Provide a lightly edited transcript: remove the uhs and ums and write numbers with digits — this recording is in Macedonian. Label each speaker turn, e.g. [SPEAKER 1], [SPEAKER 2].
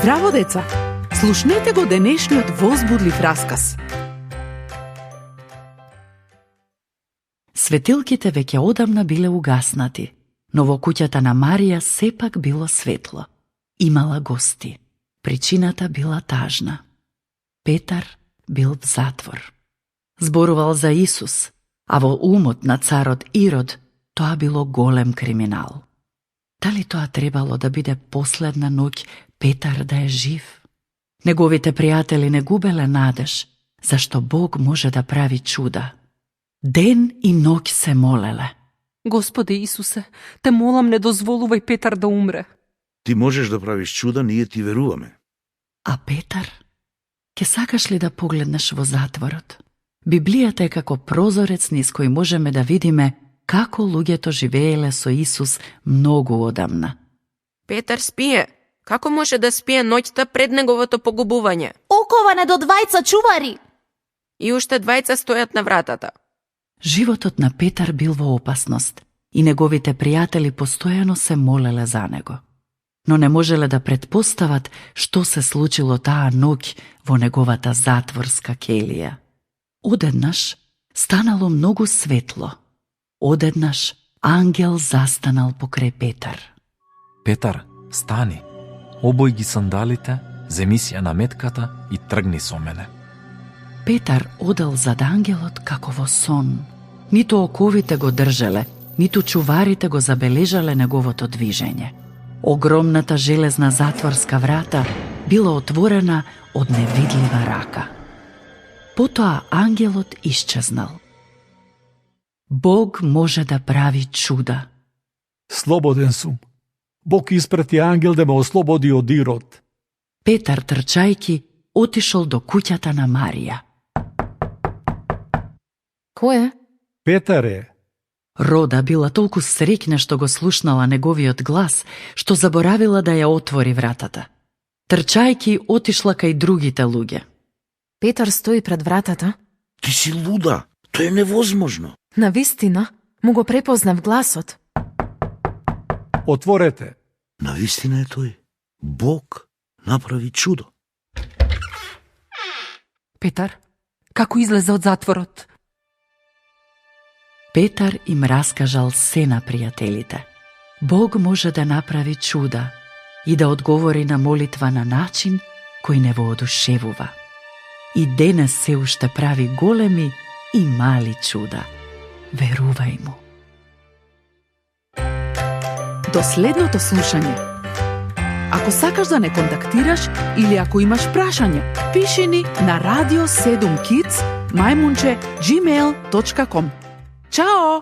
[SPEAKER 1] Здраво, деца! Слушнете го денешниот возбудлив расказ. Светилките веќе одамна биле угаснати, но во куќата на Марија сепак било светло. Имала гости. Причината била тажна. Петар бил в затвор. Зборувал за Исус, а во умот на царот Ирод тоа било голем криминал. Дали тоа требало да биде последна ноќ Петар да е жив? Неговите пријатели не губеле надеж, зашто Бог може да прави чуда. Ден и ноќ се молеле.
[SPEAKER 2] Господи Исусе, те молам, не дозволувај Петар да умре.
[SPEAKER 3] Ти можеш да правиш чуда, ние ти веруваме.
[SPEAKER 1] А Петар? Ке сакаш ли да погледнеш во затворот? Библијата е како прозорец низ кој можеме да видиме како луѓето живееле со Исус многу одамна.
[SPEAKER 4] Петар спие. Како може да спие ноќта пред неговото погубување?
[SPEAKER 5] Оковане до двајца чувари!
[SPEAKER 4] И уште двајца стојат на вратата.
[SPEAKER 1] Животот на Петар бил во опасност и неговите пријатели постојано се молеле за него. Но не можеле да претпостават што се случило таа ноќ во неговата затворска келија. Одеднаш станало многу светло. Одеднаш ангел застанал покрај Петар.
[SPEAKER 6] Петар, стани, обој ги сандалите, земи си ја наметката и тргни со мене.
[SPEAKER 1] Петар одел зад ангелот како во сон. Ниту оковите го држеле, ниту чуварите го забележале неговото движење. Огромната железна затворска врата била отворена од невидлива рака. Потоа ангелот исчезнал. Бог може да прави чуда.
[SPEAKER 7] Слободен сум. Бог испрати ангел да ме ослободи од Ирод.
[SPEAKER 1] Петар, трчајки, отишол до куќата на Марија.
[SPEAKER 2] Кој е?
[SPEAKER 7] Петар е.
[SPEAKER 1] Рода била толку среќна што го слушнала неговиот глас, што заборавила да ја отвори вратата. Трчајки отишла кај другите луѓе.
[SPEAKER 2] Петар стои пред вратата.
[SPEAKER 3] Ти си луда, тоа е невозможно.
[SPEAKER 2] Навистина, му го препознав гласот.
[SPEAKER 7] Отворете.
[SPEAKER 3] Навистина е тој. Бог направи чудо.
[SPEAKER 2] Петар, како излезе од затворот?
[SPEAKER 1] Петар им раскажал се на пријателите. Бог може да направи чуда и да одговори на молитва на начин кој не воодушевува. И денес се уште прави големи и мали чуда. Верувај му.
[SPEAKER 8] До следното слушање. Ако сакаш да не контактираш или ако имаш прашање, пиши ни на radio7kids@gmail.com. Чао!